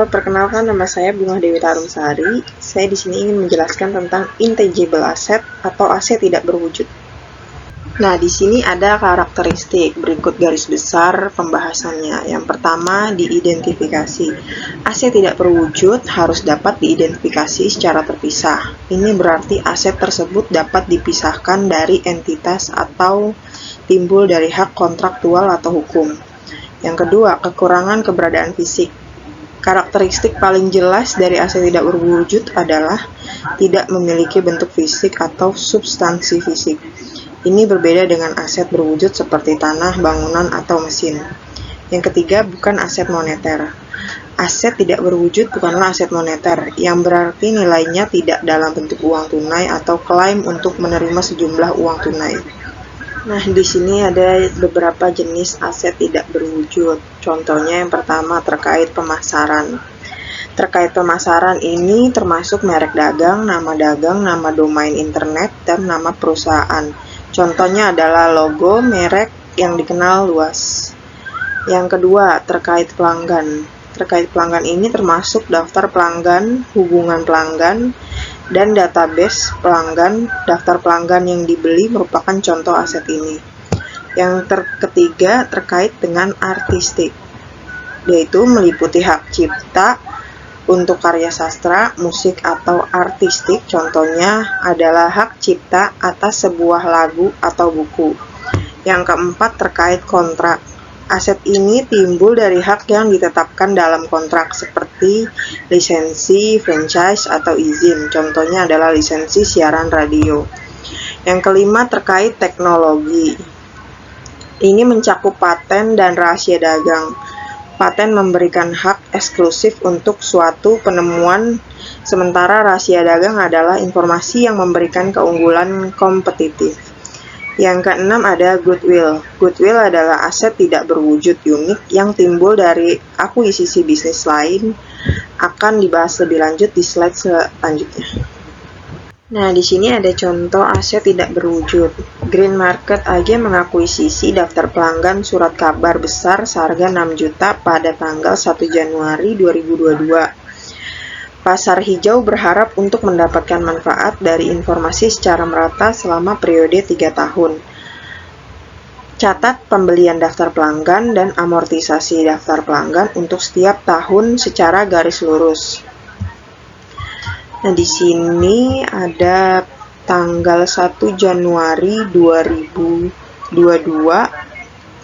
Halo, perkenalkan nama saya Bunga Dewi Tarumsari. Saya di sini ingin menjelaskan tentang intangible asset atau aset tidak berwujud. Nah, di sini ada karakteristik berikut garis besar pembahasannya. Yang pertama, diidentifikasi. Aset tidak berwujud harus dapat diidentifikasi secara terpisah. Ini berarti aset tersebut dapat dipisahkan dari entitas atau timbul dari hak kontraktual atau hukum. Yang kedua, kekurangan keberadaan fisik. Karakteristik paling jelas dari aset tidak berwujud adalah tidak memiliki bentuk fisik atau substansi fisik. Ini berbeda dengan aset berwujud seperti tanah, bangunan, atau mesin. Yang ketiga, bukan aset moneter. Aset tidak berwujud bukanlah aset moneter, yang berarti nilainya tidak dalam bentuk uang tunai atau klaim untuk menerima sejumlah uang tunai. Nah, di sini ada beberapa jenis aset tidak berwujud. Contohnya yang pertama terkait pemasaran. Terkait pemasaran ini termasuk merek dagang, nama domain internet, dan nama perusahaan. Contohnya adalah logo, merek yang dikenal luas. Yang kedua, terkait pelanggan. Terkait pelanggan ini termasuk daftar pelanggan, hubungan pelanggan, dan database pelanggan. Daftar pelanggan yang dibeli merupakan contoh aset ini. Yang ketiga terkait dengan artistik, yaitu meliputi hak cipta untuk karya sastra, musik, atau artistik. Contohnya adalah hak cipta atas sebuah lagu atau buku. Yang keempat terkait kontrak. Aset ini timbul dari hak yang ditetapkan dalam kontrak seperti lisensi, franchise, atau izin. Contohnya adalah lisensi siaran radio. Yang kelima terkait teknologi. Ini mencakup paten dan rahasia dagang. Paten memberikan hak eksklusif untuk suatu penemuan, sementara rahasia dagang adalah informasi yang memberikan keunggulan kompetitif. Yang keenam ada goodwill. Goodwill adalah aset tidak berwujud unik yang timbul dari akuisisi bisnis lain. Akan dibahas lebih lanjut di slide selanjutnya. Nah, di sini ada contoh aset tidak berwujud. Green Market AG mengakuisisi daftar pelanggan surat kabar besar seharga 6 juta pada tanggal 1 Januari 2022. Pasar hijau berharap untuk mendapatkan manfaat dari informasi secara merata selama periode 3 tahun. Catat pembelian daftar pelanggan dan amortisasi daftar pelanggan untuk setiap tahun secara garis lurus. Nah, di sini ada tanggal 1 Januari 2022.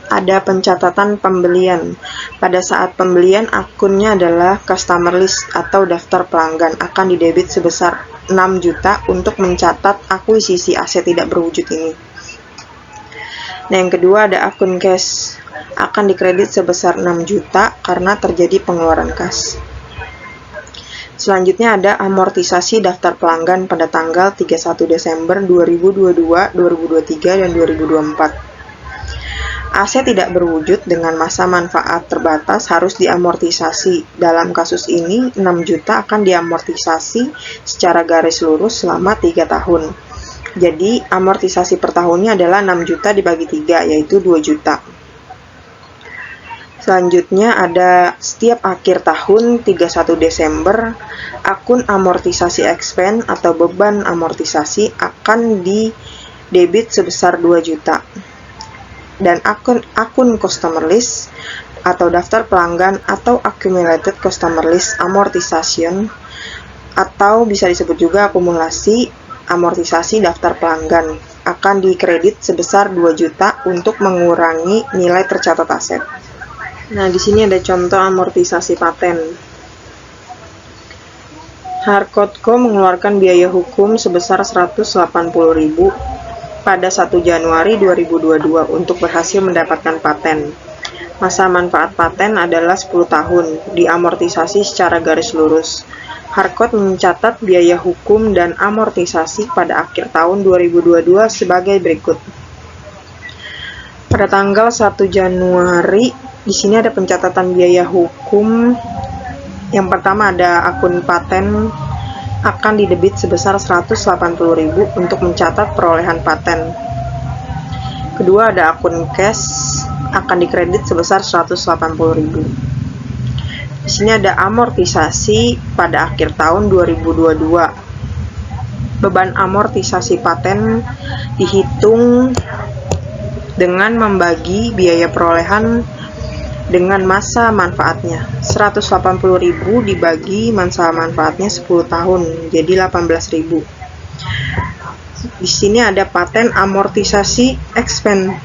Ada pencatatan pembelian. Pada saat pembelian, akunnya adalah customer list atau daftar pelanggan. Akan didebit sebesar 6 juta untuk mencatat akuisisi aset tidak berwujud ini. Nah, yang kedua ada akun cash. Akan dikredit sebesar 6 juta karena terjadi pengeluaran kas. Selanjutnya ada amortisasi daftar pelanggan pada tanggal 31 Desember 2022, 2023, dan 2024. Aset tidak berwujud dengan masa manfaat terbatas harus diamortisasi. Dalam kasus ini, 6 juta akan diamortisasi secara garis lurus selama 3 tahun. Jadi, amortisasi per tahunnya adalah 6 juta dibagi 3, yaitu 2 juta. Selanjutnya ada setiap akhir tahun 31 Desember, akun amortisasi expense atau beban amortisasi akan didebit sebesar 2 juta. Dan akun customer list atau daftar pelanggan atau accumulated customer list amortization atau bisa disebut juga akumulasi amortisasi daftar pelanggan akan dikredit sebesar 2 juta untuk mengurangi nilai tercatat aset. Nah, di sini ada contoh amortisasi paten. Harcourtco mengeluarkan biaya hukum sebesar 180.000 pada 1 Januari 2022 untuk berhasil mendapatkan paten. Masa manfaat paten adalah 10 tahun, diamortisasi secara garis lurus. Harcourt mencatat biaya hukum dan amortisasi pada akhir tahun 2022 sebagai berikut. Pada tanggal 1 Januari, di sini ada pencatatan biaya hukum. Yang pertama ada akun paten akan didebit sebesar 180.000 untuk mencatat perolehan paten. Kedua ada akun cash akan dikredit sebesar 180.000. Di sini ada amortisasi pada akhir tahun 2022. Beban amortisasi paten dihitung dengan membagi biaya perolehan dengan masa manfaatnya. 180.000 dibagi masa manfaatnya 10 tahun, jadi 18.000. Di sini ada paten amortisasi expense.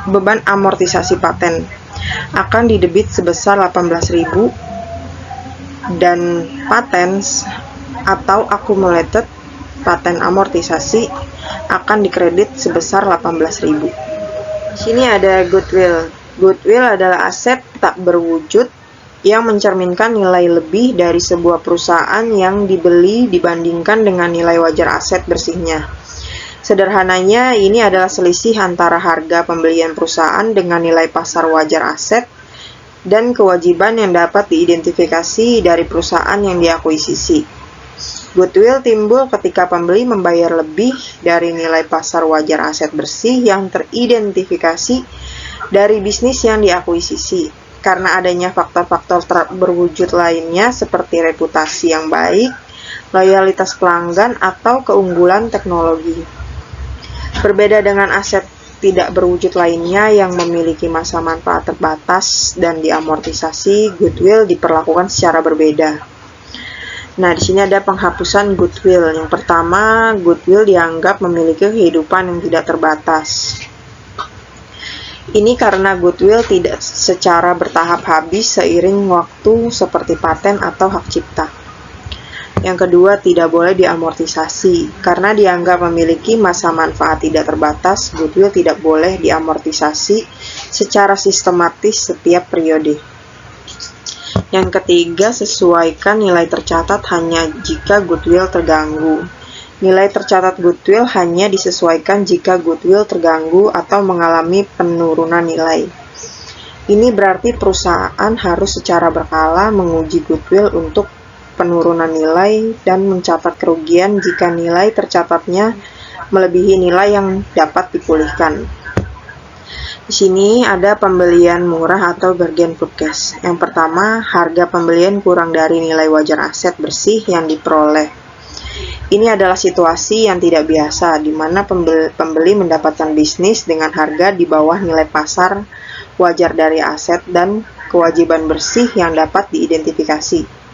Beban amortisasi paten akan didebit sebesar 18.000 dan patents atau accumulated paten amortisasi akan dikredit sebesar 18.000. Di sini ada goodwill. Goodwill adalah aset tak berwujud yang mencerminkan nilai lebih dari sebuah perusahaan yang dibeli dibandingkan dengan nilai wajar aset bersihnya. Sederhananya, ini adalah selisih antara harga pembelian perusahaan dengan nilai pasar wajar aset dan kewajiban yang dapat diidentifikasi dari perusahaan yang diakuisisi. Goodwill timbul ketika pembeli membayar lebih dari nilai pasar wajar aset bersih yang teridentifikasi dari bisnis yang diakuisisi, karena adanya faktor-faktor tak berwujud lainnya seperti reputasi yang baik, loyalitas pelanggan, atau keunggulan teknologi. Berbeda dengan aset tidak berwujud lainnya yang memiliki masa manfaat terbatas dan diamortisasi, goodwill diperlakukan secara berbeda. Nah, di sini ada penghapusan goodwill. Yang pertama, goodwill dianggap memiliki kehidupan yang tidak terbatas. Ini karena goodwill tidak secara bertahap habis seiring waktu seperti paten atau hak cipta. Yang kedua, tidak boleh diamortisasi. Karena dianggap memiliki masa manfaat tidak terbatas, goodwill tidak boleh diamortisasi secara sistematis setiap periode. Yang ketiga, sesuaikan nilai tercatat hanya jika goodwill terganggu. Nilai tercatat goodwill hanya disesuaikan jika goodwill terganggu atau mengalami penurunan nilai. Ini berarti perusahaan harus secara berkala menguji goodwill untuk penurunan nilai dan mencatat kerugian jika nilai tercatatnya melebihi nilai yang dapat dipulihkan. Di sini ada pembelian murah atau bargain purchase. Yang pertama, harga pembelian kurang dari nilai wajar aset bersih yang diperoleh. Ini adalah situasi yang tidak biasa, di mana pembeli mendapatkan bisnis dengan harga di bawah nilai pasar wajar dari aset dan kewajiban bersih yang dapat diidentifikasi.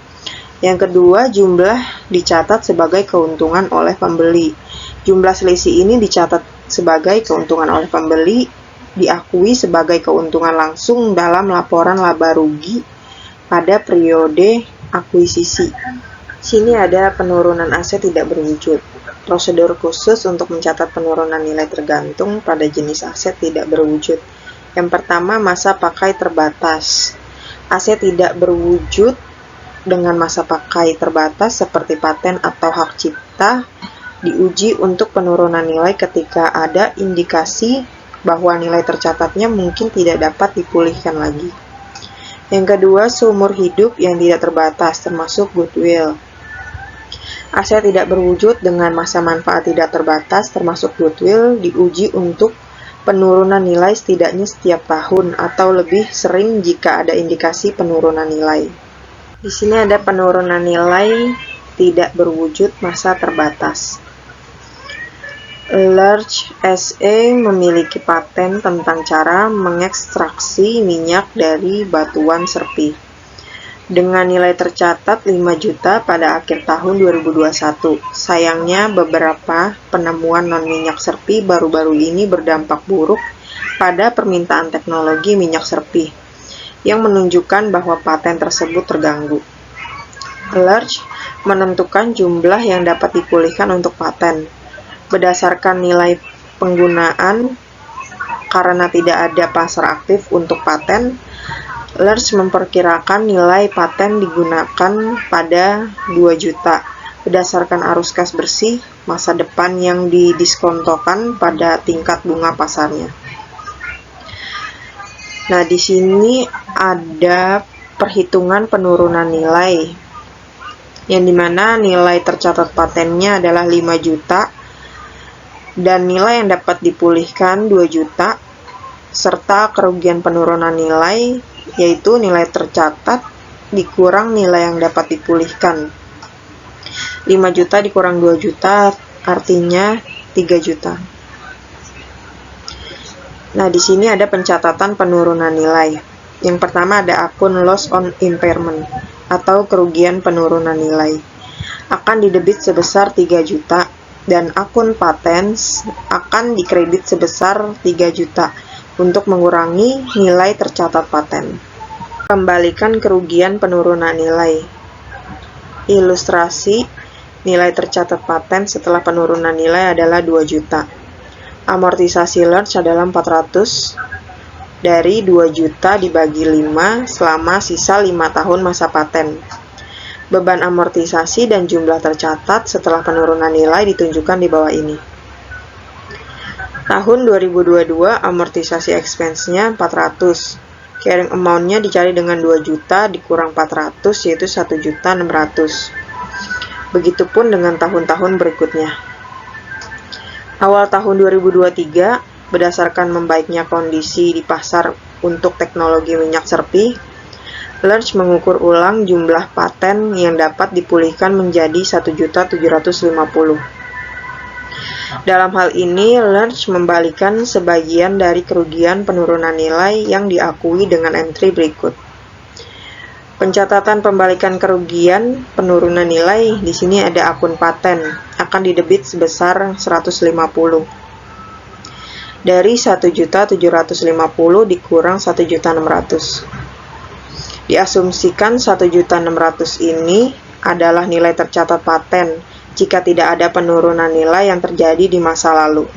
Yang kedua, jumlah dicatat sebagai keuntungan oleh pembeli. Jumlah selisih ini dicatat sebagai keuntungan oleh pembeli, diakui sebagai keuntungan langsung dalam laporan laba rugi pada periode akuisisi. Sini ada penurunan aset tidak berwujud. Prosedur khusus untuk mencatat penurunan nilai tergantung pada jenis aset tidak berwujud. Yang pertama, masa pakai terbatas. Aset tidak berwujud dengan masa pakai terbatas seperti paten atau hak cipta diuji untuk penurunan nilai ketika ada indikasi bahwa nilai tercatatnya mungkin tidak dapat dipulihkan lagi. Yang kedua, seumur hidup yang tidak terbatas termasuk goodwill. Aset tidak berwujud dengan masa manfaat tidak terbatas termasuk goodwill diuji untuk penurunan nilai setidaknya setiap tahun atau lebih sering jika ada indikasi penurunan nilai. Di sini ada penurunan nilai tidak berwujud masa terbatas. Large SE memiliki paten tentang cara mengekstraksi minyak dari batuan serpi. Dengan nilai tercatat 5 juta pada akhir tahun 2021. Sayangnya beberapa penemuan non-minyak serpi baru-baru ini berdampak buruk pada permintaan teknologi minyak serpi, yang menunjukkan bahwa paten tersebut terganggu. Large menentukan jumlah yang dapat dipulihkan untuk paten. Berdasarkan nilai penggunaan, karena tidak ada pasar aktif untuk paten, Large memperkirakan nilai paten digunakan pada 2 juta. Berdasarkan arus kas bersih, masa depan yang didiskontokan pada tingkat bunga pasarnya. Nah, di sini ada perhitungan penurunan nilai, yang dimana nilai tercatat patennya adalah 5 juta, dan nilai yang dapat dipulihkan 2 juta, serta kerugian penurunan nilai, yaitu nilai tercatat dikurang nilai yang dapat dipulihkan. 5 juta dikurang 2 juta artinya 3 juta. Nah, di sini ada pencatatan penurunan nilai. Yang pertama ada akun loss on impairment atau kerugian penurunan nilai. Akan didebit sebesar 3 juta dan akun patents akan dikredit sebesar 3 juta untuk mengurangi nilai tercatat paten. Kembalikan kerugian penurunan nilai. Ilustrasi, nilai tercatat paten setelah penurunan nilai adalah 2 juta. Amortisasi large adalah 400 dari 2 juta dibagi 5 selama sisa 5 tahun masa paten. Beban amortisasi dan jumlah tercatat setelah penurunan nilai ditunjukkan di bawah ini. Tahun 2022 amortisasi expense-nya 400. Carrying amount-nya dicari dengan 2 juta dikurang 400 yaitu 1.600.000. Begitupun dengan tahun-tahun berikutnya. Awal tahun 2023, berdasarkan membaiknya kondisi di pasar untuk teknologi minyak serpi, Lerch mengukur ulang jumlah paten yang dapat dipulihkan menjadi 1.750.000. Dalam hal ini, Lerch membalikan sebagian dari kerugian penurunan nilai yang diakui dengan entry berikut. Pencatatan pembalikan kerugian penurunan nilai, di sini ada akun paten, akan didebit sebesar 150. Dari 1.750.000 dikurang 1.600.000. Diasumsikan 1.600.000 ini adalah nilai tercatat paten jika tidak ada penurunan nilai yang terjadi di masa lalu.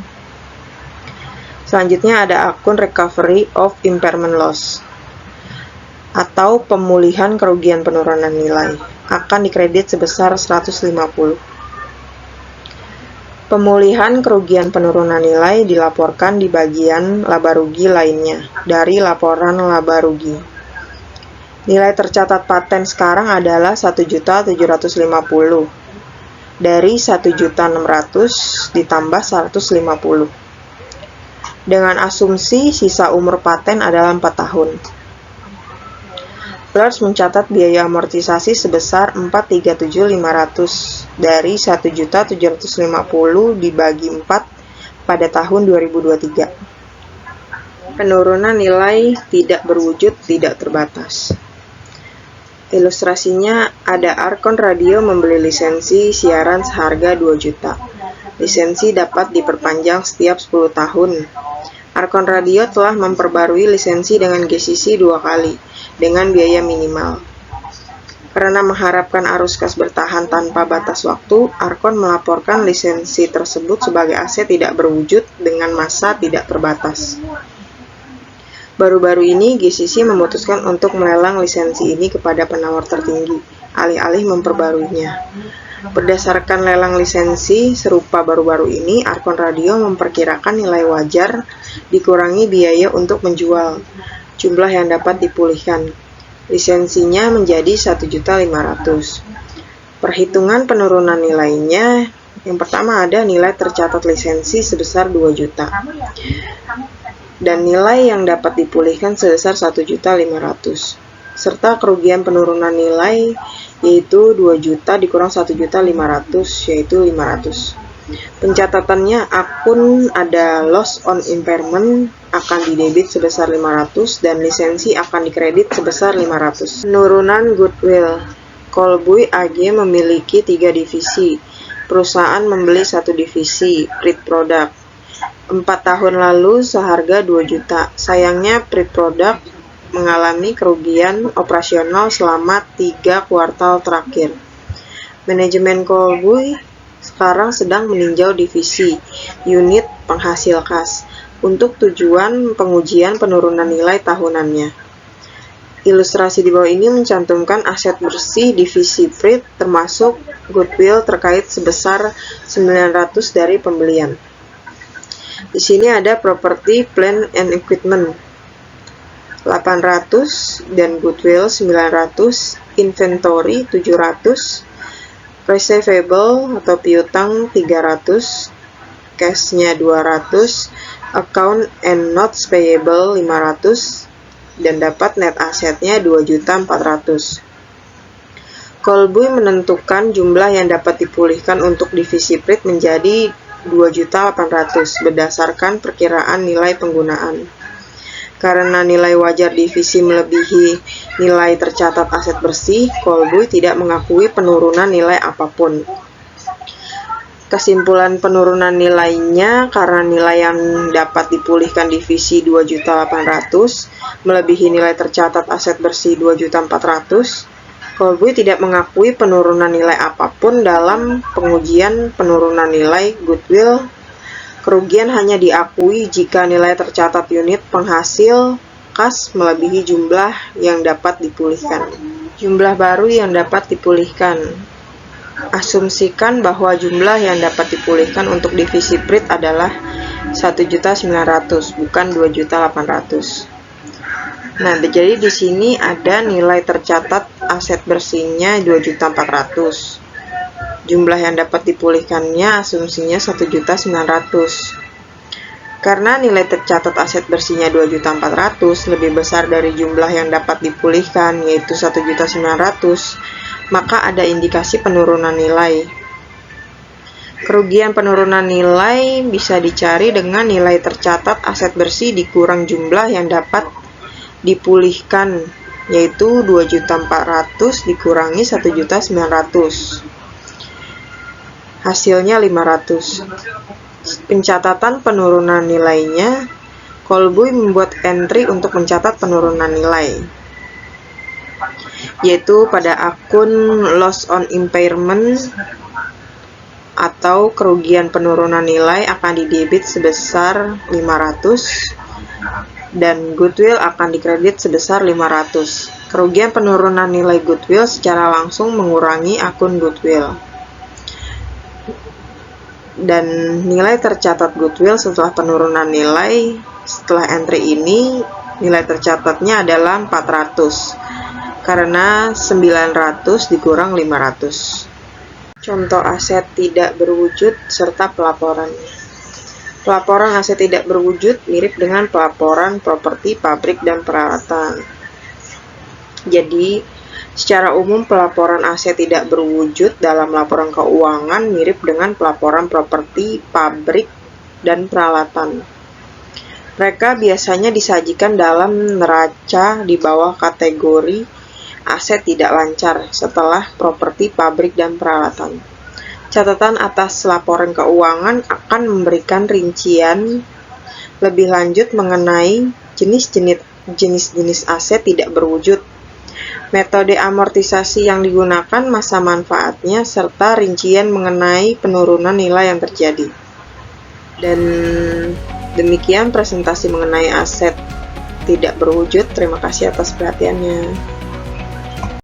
Selanjutnya ada akun recovery of impairment loss atau pemulihan kerugian penurunan nilai, akan dikredit sebesar 150. Pemulihan kerugian penurunan nilai dilaporkan di bagian laba rugi lainnya dari laporan laba rugi. Nilai tercatat paten sekarang adalah 1.750.000 dari 1.600.000 ditambah 150. Dengan asumsi sisa umur paten adalah 4 tahun. Lerch mencatat biaya amortisasi sebesar 437.500 dari 1.750.000 dibagi 4 pada tahun 2023. Penurunan nilai tidak berwujud tidak terbatas. Ilustrasinya ada Arkon Radio membeli lisensi siaran seharga 2 juta. Lisensi dapat diperpanjang setiap 10 tahun. Arkon Radio telah memperbarui lisensi dengan GCC 2 kali. Dengan biaya minimal. Karena mengharapkan arus kas bertahan tanpa batas waktu, Arkon melaporkan lisensi tersebut sebagai aset tidak berwujud dengan masa tidak terbatas. Baru-baru ini, GCC memutuskan untuk melelang lisensi ini kepada penawar tertinggi, alih-alih memperbaruinya. Berdasarkan lelang lisensi serupa baru-baru ini, Arkon Radio memperkirakan nilai wajar dikurangi biaya untuk menjual. Jumlah yang dapat dipulihkan. Lisensinya menjadi 1.500.000. Perhitungan penurunan nilainya, yang pertama ada nilai tercatat lisensi sebesar 2 juta. Dan nilai yang dapat dipulihkan sebesar 1.500.000. Serta kerugian penurunan nilai yaitu 2 juta dikurang 1.500.000 yaitu 500. Pencatatannya akun ada loss on impairment akan didebit sebesar 500 dan lisensi akan dikredit sebesar 500. Penurunan goodwill. Colbuy AG memiliki 3 divisi. Perusahaan membeli 1 divisi, Prit Product. 4 tahun lalu seharga 2 juta. Sayangnya Prit Product mengalami kerugian operasional selama 3 kuartal terakhir. Manajemen Colbuy sekarang sedang meninjau divisi unit penghasil kas untuk tujuan pengujian penurunan nilai tahunannya. Ilustrasi di bawah ini mencantumkan aset bersih divisi Prit termasuk goodwill terkait sebesar 900 dari pembelian. Di sini ada property, plant and equipment 800 dan goodwill 900, inventory 700, receivable atau piutang 300, cash-nya 200, account and notes payable 500, dan dapat net asetnya 2.400.000. Kolbuy menentukan jumlah yang dapat dipulihkan untuk divisi PRIT menjadi 2.800.000 berdasarkan perkiraan nilai penggunaan. Karena nilai wajar divisi melebihi nilai tercatat aset bersih, Kolbuy tidak mengakui penurunan nilai apapun. Kesimpulan penurunan nilainya karena nilai yang dapat dipulihkan divisi 2.800.000 melebihi nilai tercatat aset bersih 2.400.000. Kolbuy tidak mengakui penurunan nilai apapun dalam pengujian penurunan nilai goodwill. Kerugian hanya diakui jika nilai tercatat unit penghasil kas melebihi jumlah yang dapat dipulihkan. Jumlah baru yang dapat dipulihkan. Asumsikan bahwa jumlah yang dapat dipulihkan untuk divisi PRIT adalah 1.900.000 bukan 2.800.000. Nah, jadi di sini ada nilai tercatat aset bersihnya 2.400.000. Jumlah yang dapat dipulihkannya asumsinya 1.900.000. Karena nilai tercatat aset bersihnya 2.400.000 lebih besar dari jumlah yang dapat dipulihkan yaitu 1.900.000, maka ada indikasi penurunan nilai. Kerugian penurunan nilai bisa dicari dengan nilai tercatat aset bersih dikurang jumlah yang dapat dipulihkan, yaitu 2.400.000 dikurangi 1.900.000. Hasilnya 500. Pencatatan penurunan nilainya, Kolbuy membuat entry untuk mencatat penurunan nilai, yaitu pada akun loss on impairment atau kerugian penurunan nilai akan didebit sebesar 500 dan goodwill akan dikredit sebesar 500. Kerugian penurunan nilai goodwill secara langsung mengurangi akun goodwill. Dan nilai tercatat goodwill setelah penurunan nilai, setelah entry ini, nilai tercatatnya adalah 400, karena 900 dikurang 500. Contoh aset tidak berwujud serta pelaporannya. Pelaporan aset tidak berwujud mirip dengan pelaporan properti, pabrik, dan peralatan. Jadi, secara umum pelaporan aset tidak berwujud dalam laporan keuangan mirip dengan pelaporan properti, pabrik, dan peralatan. Mereka biasanya disajikan dalam neraca di bawah kategori aset tidak lancar setelah properti, pabrik, dan peralatan. Catatan atas laporan keuangan akan memberikan rincian lebih lanjut mengenai jenis-jenis aset tidak berwujud, metode amortisasi yang digunakan, masa manfaatnya, serta rincian mengenai penurunan nilai yang terjadi. Dan demikian presentasi mengenai aset tidak berwujud. Terima kasih atas perhatiannya.